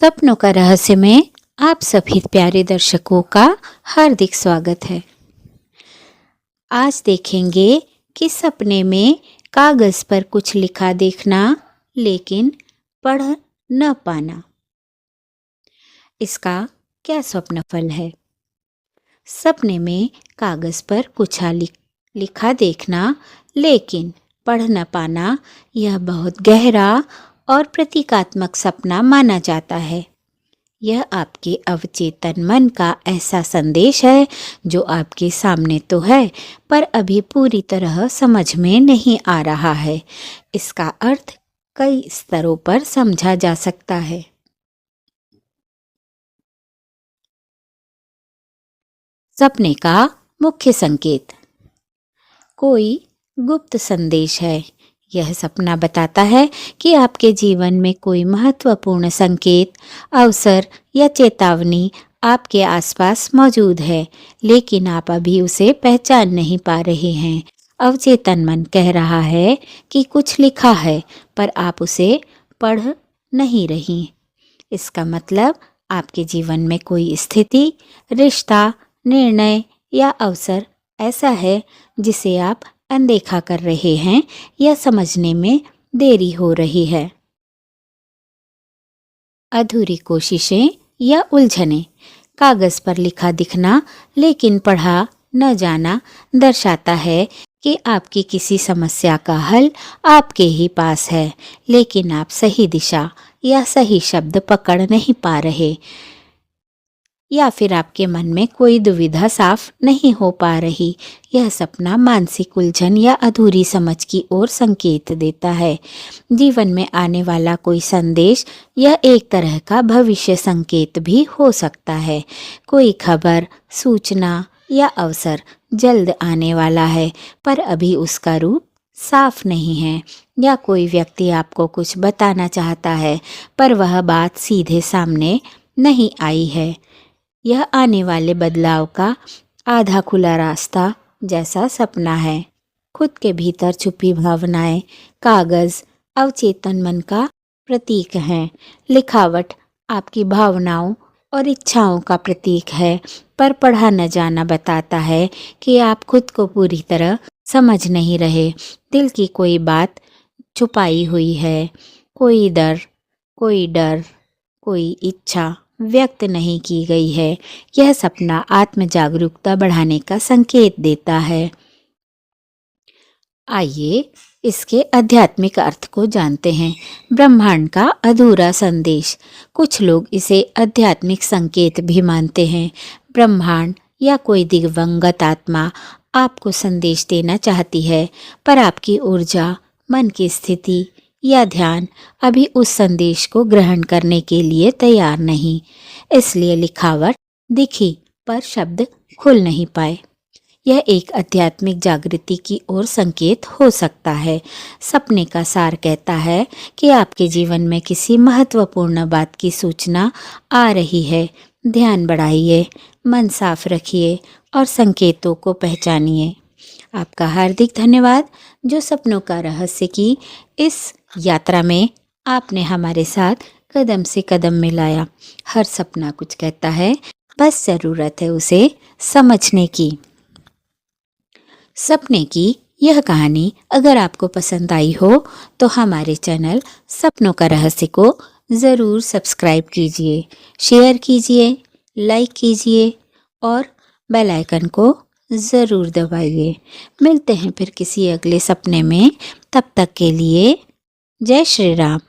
सपनों का रहस्य में आप सभी प्यारे दर्शकों का हार्दिक स्वागत है। आज देखेंगे कि सपने में कागज पर कुछ लिखा देखना लेकिन पढ़ न पाना, इसका क्या स्वप्न फल है। सपने में कागज पर कुछ लिखा देखना लेकिन पढ़ न पाना, यह बहुत गहरा और प्रतीकात्मक सपना माना जाता है। यह आपके अवचेतन मन का ऐसा संदेश है जो आपके सामने तो है पर अभी पूरी तरह समझ में नहीं आ रहा है। इसका अर्थ कई स्तरों पर समझा जा सकता है। सपने का मुख्य संकेत। कोई गुप्त संदेश है। यह सपना बताता है कि आपके जीवन में कोई महत्वपूर्ण संकेत, अवसर या चेतावनी आपके आसपास मौजूद है, लेकिन आप अभी उसे पहचान नहीं पा रहे हैं। अवचेतन मन कह रहा है कि कुछ लिखा है पर आप उसे पढ़ नहीं रही। इसका मतलब आपके जीवन में कोई स्थिति, रिश्ता, निर्णय या अवसर ऐसा है जिसे आप अनदेखा कर रहे हैं या समझने में देरी हो रही है। अधूरी कोशिशें या उलझनें। कागज पर लिखा दिखना लेकिन पढ़ा न जाना दर्शाता है कि आपकी किसी समस्या का हल आपके ही पास है, लेकिन आप सही दिशा या सही शब्द पकड़ नहीं पा रहे, या फिर आपके मन में कोई दुविधा साफ नहीं हो पा रही। यह सपना मानसिक उलझन या अधूरी समझ की ओर संकेत देता है। जीवन में आने वाला कोई संदेश यह एक तरह का भविष्य संकेत भी हो सकता है। कोई खबर, सूचना या अवसर जल्द आने वाला है पर अभी उसका रूप साफ नहीं है, या कोई व्यक्ति आपको कुछ बताना चाहता है पर वह बात सीधे सामने नहीं आई है। यह आने वाले बदलाव का आधा खुला रास्ता जैसा सपना है। खुद के भीतर छुपी भावनाएं। कागज अवचेतन मन का प्रतीक है। लिखावट आपकी भावनाओं और इच्छाओं का प्रतीक है, पर पढ़ा न जाना बताता है कि आप खुद को पूरी तरह समझ नहीं रहे। दिल की कोई बात छुपाई हुई है, कोई डर, कोई इच्छा व्यक्त नहीं की गई है। यह सपना आत्म जागरूकता बढ़ाने का संकेत देता है। आइए इसके आध्यात्मिक अर्थ को जानते हैं। ब्रह्मांड का अधूरा संदेश। कुछ लोग इसे आध्यात्मिक संकेत भी मानते हैं। ब्रह्मांड या कोई दिव्यंगत आत्मा आपको संदेश देना चाहती है, पर आपकी ऊर्जा, मन की स्थिति या ध्यान अभी उस संदेश को ग्रहण करने के लिए तैयार नहीं। इसलिए लिखावट दिखी पर शब्द खुल नहीं पाए। यह एक आध्यात्मिक जागृति की ओर संकेत हो सकता है। सपने का सार कहता है कि आपके जीवन में किसी महत्वपूर्ण बात की सूचना आ रही है। ध्यान बढ़ाइए, मन साफ रखिए और संकेतों को पहचानिए। आपका हार्दिक धन्यवाद जो सपनों का रहस्य की इस यात्रा में आपने हमारे साथ कदम से कदम मिलाया। हर सपना कुछ कहता है, बस ज़रूरत है उसे समझने की। सपने की यह कहानी अगर आपको पसंद आई हो तो हमारे चैनल सपनों का रहस्य को ज़रूर सब्सक्राइब कीजिए, शेयर कीजिए, लाइक कीजिए और बेल आइकन को ज़रूर दबाइए। मिलते हैं फिर किसी अगले सपने में। तब तक के लिए जय श्री राम।